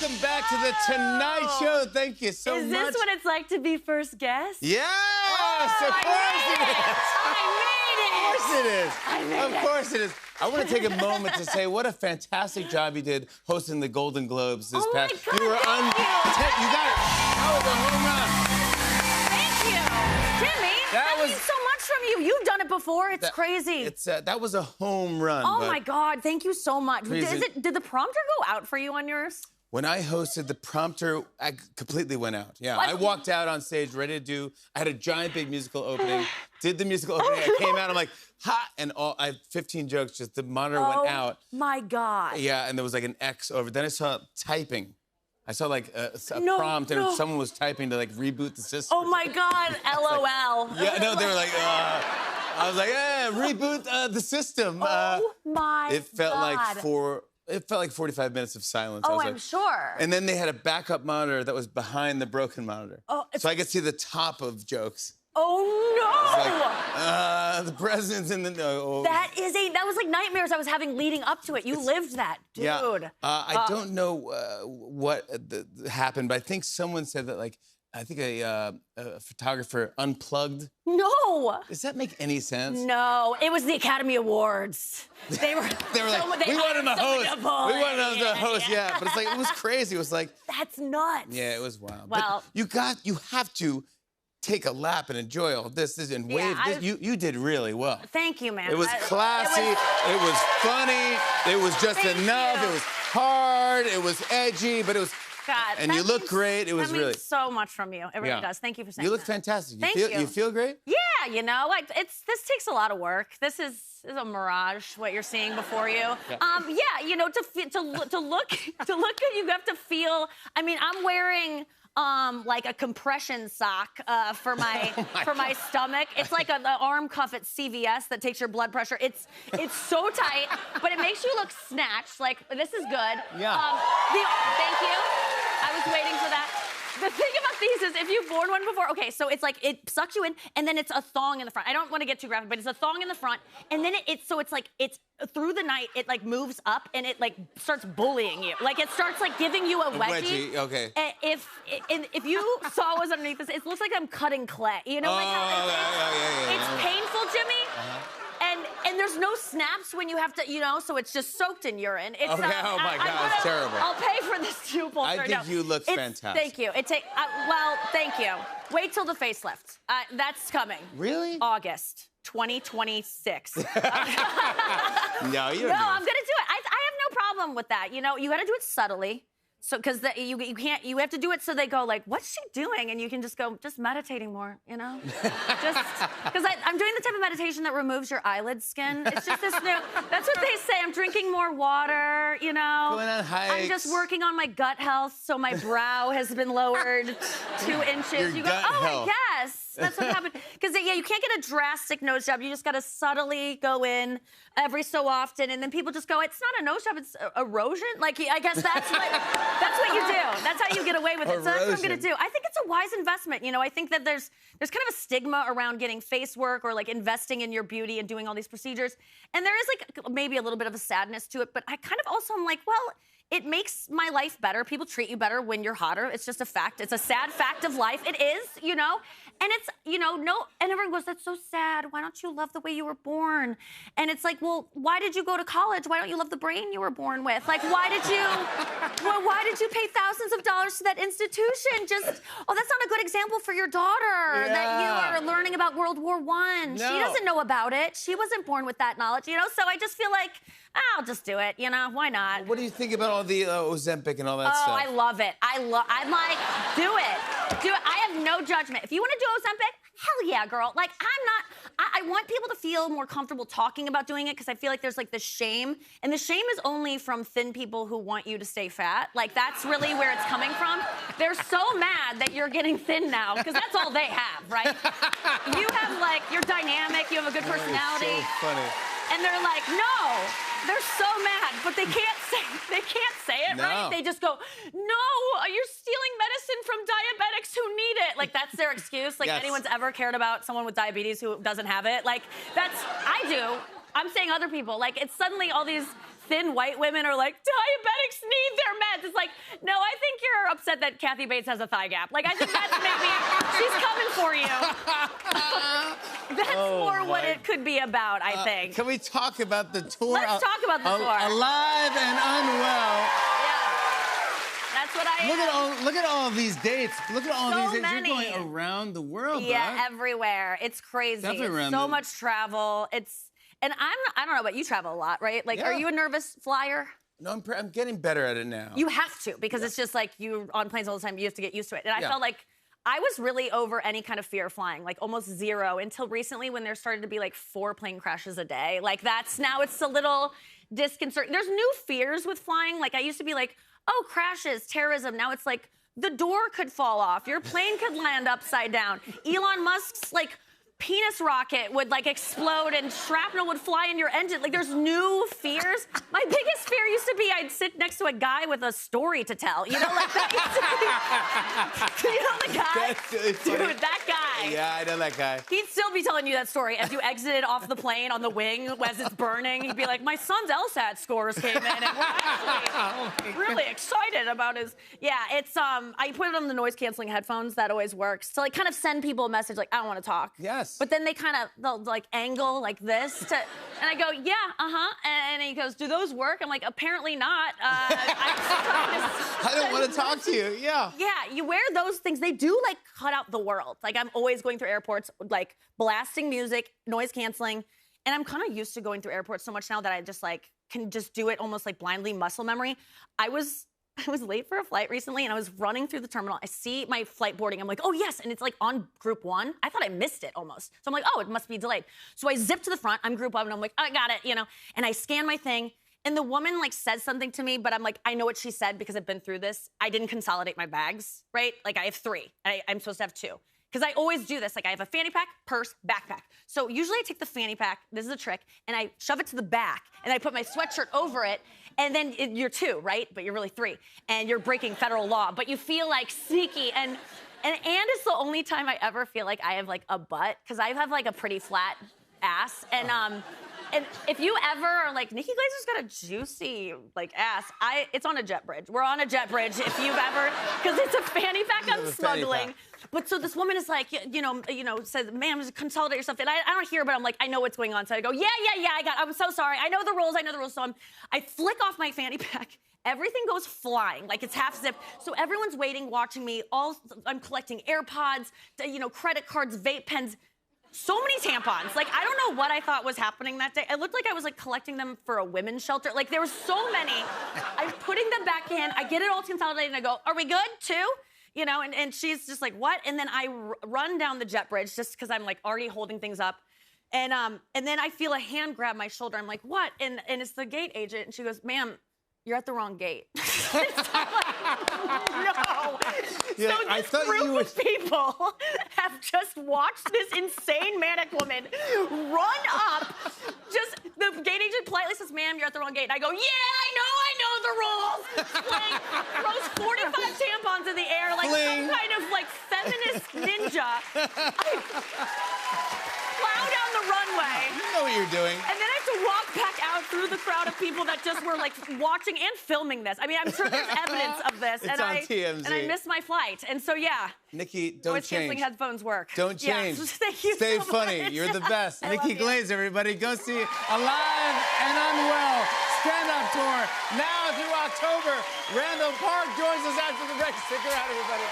welcome back to the Tonight Show. Thank you so much. Is this what it's like to be first guest? Yes, Oh, of course it is. I made it! Of course it is. I want to take a moment to say what a fantastic job you did hosting the Golden Globes this past. Oh my God, you were thank you. You got it. That was a home run. Thank you. Jimmy, that means so much from you. You've done it before. It's crazy. That was a home run. Oh my God, thank you so much. Did the prompter go out for you on yours? When I hosted, the prompter completely went out. Yeah, What? I walked out on stage ready to do. I had a giant big musical opening. Did the musical opening. I came out. I'm like, ha! And I had 15 jokes. Just the monitor went out. Oh my God. Yeah, and there was like an X over. Then I saw typing. I saw like a prompt, and someone was typing to like reboot the system. Oh my God, LOL. Yeah, no, they were like, I was like, reboot the system. Oh my God. It felt like 45 minutes of silence. Oh, I was I'm sure. And then they had a backup monitor that was behind the broken monitor. Oh, so I could see the top of jokes. Oh no! Like, the president's in the That was like nightmares I was having leading up to it. You lived that, dude. Yeah. I don't know what happened, but I think someone said that I think a photographer unplugged. No. Does that make any sense? No, it was the Academy Awards. They were like, we wanted a host. We wanted the host, yeah. But it's like, it was crazy. It was like. That's nuts. Yeah, it was wild. Well. But you have to take a lap and enjoy all this and wave. You did really well. Thank you, man. It was classy. It was funny. It was just enough. It was hard. It was edgy, but it was. God, and you look great. It was really so much from you. It really does. Thank you for saying that. You look fantastic. Thank you. You feel great? Yeah, you know, this takes a lot of work. This is a mirage. What you're seeing before you. Yeah, you know, to look good, you have to feel. I mean, I'm wearing. Like a compression sock for my stomach. It's like an arm cuff at CVS that takes your blood pressure. It's so tight, but it makes you look snatched. Like, this is good. Yeah. Thank you. I was waiting for that. The thing about these is if you've worn one before, okay, so it's like it sucks you in, and then it's a thong in the front. I don't want to get too graphic, but it's a thong in the front, and then it's through the night, it like moves up and it like starts bullying you. Like it starts like giving you a wedgie. Okay. If you saw what's underneath this, it looks like I'm cutting clay. You know, like how it's painful, Jimmy. And there's no snaps when you have to, you know, so it's just soaked in urine. It's, oh my God, it's terrible. I'll pay for this tube holster. I think you look fantastic. Thank you. Well, thank you. Wait till the facelift. That's coming. Really? August 2026. No, you don't. No, I'm gonna do it. I have no problem with that. You know, you got to do it subtly. So, because you have to do it so they go like, what's she doing? And you can just go, just meditating more, you know? Just, because I'm doing the type of meditation that removes your eyelid skin. It's just this new, that's what they say. I'm drinking more water, you know? Going on hikes. I'm just working on my gut health, so my brow has been lowered 2 inches. Your gut health. I guess. That's what happened. Because, yeah, you can't get a drastic nose job. You just got to subtly go in every so often, and then people just go, it's not a nose job, it's erosion. Like, I guess that's what you do. That's how you get away with it. So that's what I'm going to do. I think it's a wise investment. You know, I think that there's kind of a stigma around getting face work or, like, investing in your beauty and doing all these procedures. And there is, like, maybe a little bit of a sadness to it, but I kind of also am like, well, it makes my life better. People treat you better when you're hotter. It's just a fact. It's a sad fact of life. It is, you know? And it's, you know, and everyone goes, that's so sad. Why don't you love the way you were born? And it's like, well, why did you go to college? Why don't you love the brain you were born with? Like, why did you pay thousands of dollars to that institution? Just, that's not a good example for your daughter that you are learning about World War I. No. She doesn't know about it. She wasn't born with that knowledge, you know? So I just feel like, I'll just do it, you know? Why not? What do you think about all the Ozempic and all that stuff? Oh, I love it. I'm like, do it. Do it. I have no judgment. If you want to do Ozempic, hell yeah, girl. Like, I want people to feel more comfortable talking about doing it because I feel like there's like this shame. And the shame is only from thin people who want you to stay fat. Like, that's really where it's coming from. They're so mad that you're getting thin now because that's all they have, right? You have, like, you're dynamic. You have a good personality. So funny. And they're like, no. They're so mad, but they can't say it, right? They just go, no, you're stealing medicine from diabetics who need it. Like, that's their excuse. Like, anyone's ever cared about someone with diabetes who doesn't have it? Like, I do. I'm saying other people. Like, it's suddenly all these thin white women are like, diabetics need their meds. It's like, no, I think you're upset that Kathy Bates has a thigh gap. Like, I think that's maybe, she's coming for you. That's more what it could be about, I think. Can we talk about the tour? Let's talk about the tour. Alive and Unwell. Yeah. That's what I am. Look at all of these dates. Look at all So these dates. many. You're going around the world, Yeah, bud. everywhere. It's crazy. Definitely It's around so the- much travel. And I don't know, but you travel a lot, right? Like, Yeah. are you a nervous flyer? No, I'm getting better at it now. You have to, because it's just like you on planes all the time. You have to get used to it. And I felt like I was really over any kind of fear of flying, like almost zero, until recently when there started to be like 4 plane crashes a day. Like now it's a little disconcerting. There's new fears with flying. Like I used to be like, oh, crashes, terrorism. Now it's like the door could fall off. Your plane could land upside down. Elon Musk's like penis rocket would like explode and shrapnel would fly in your engine. Like there's new fears. My biggest fear used to be I'd sit next to a guy with a story to tell. You know, like that used to be, you know the guy? That's really funny. Dude, that guy. Yeah, I know that guy. He'd still be telling you that story as you exited off the plane on the wing as it's burning. He'd be like, my son's LSAT scores came in and we're actually really excited about his... Yeah, it's, I put it on the noise canceling headphones. That always works. To like kind of send people a message like, I don't want to talk. Yes. But then they'll like angle like this to, and I go, yeah, and he goes, do those work? I'm like, apparently not. I don't want to talk to you. Yeah. Yeah, you wear those things. They do like cut out the world. Like I'm always going through airports, like blasting music, noise canceling, and I'm kind of used to going through airports so much now that I just like can just do it almost like blindly, muscle memory. I was late for a flight recently and I was running through the terminal. I see my flight boarding. I'm like, oh yes. And it's like on group 1. I thought I missed it almost. So I'm like, oh, it must be delayed. So I zip to the front. I'm group 1 and I'm like, I got it, you know. And I scan my thing and the woman like says something to me, but I'm like, I know what she said because I've been through this. I didn't consolidate my bags, right? Like I have 3. I'm supposed to have 2. Because I always do this. Like I have a fanny pack, purse, backpack. So usually I take the fanny pack, this is a trick, and I shove it to the back, and I put my sweatshirt over it, and then you're 2, right? But you're really 3. And you're breaking federal law, but you feel like sneaky. And it's the only time I ever feel like I have like a butt, because I have like a pretty flat ass. And if you ever are like, Nikki Glazer's got a juicy like ass, it's on a jet bridge. We're on a jet bridge if you've ever, because it's a fanny pack I'm smuggling. But so this woman is like, you know, says, ma'am, just consolidate yourself. And I don't hear, but I'm like, I know what's going on. So I go, yeah, I'm so sorry. I know the rules. So I flick off my fanny pack. Everything goes flying, like it's half zipped. So everyone's waiting, watching me. I'm collecting AirPods, credit cards, vape pens. So many tampons. Like, I don't know what I thought was happening that day. It looked like I was like collecting them for a women's shelter. Like, there were so many. I'm putting them back in. I get it all consolidated and I go, are we good too? You know, and she's just like, what? And then I run down the jet bridge just because I'm like already holding things up. And then I feel a hand grab my shoulder. I'm like, what? And it's the gate agent. And she goes, ma'am, you're at the wrong gate. So I'm like, no. Yeah, so I this thought group you of people have just watched this insane manic woman run up. Just the gate agent politely says, ma'am, you're at the wrong gate. And I go, yeah, I know the rules. Like, throws 45 tampons in the air like Fling. some kind of like feminist ninja. I plow down the runway. You know what you're doing. And then I have to walk back out through the crowd of people that just were like watching and filming this. I mean, I'm sure there's evidence of this. It's on TMZ. And I missed my flight. And so, yeah. Nikki, don't Noise canceling change. headphones work. Don't change. Yeah. Thank you Stay so funny. much. You're the best. I Nikki love you. Glazer, everybody. Go see Alive and Unwell stand-up tour now through October. Randall Park joins us after the break. Stick around, everybody.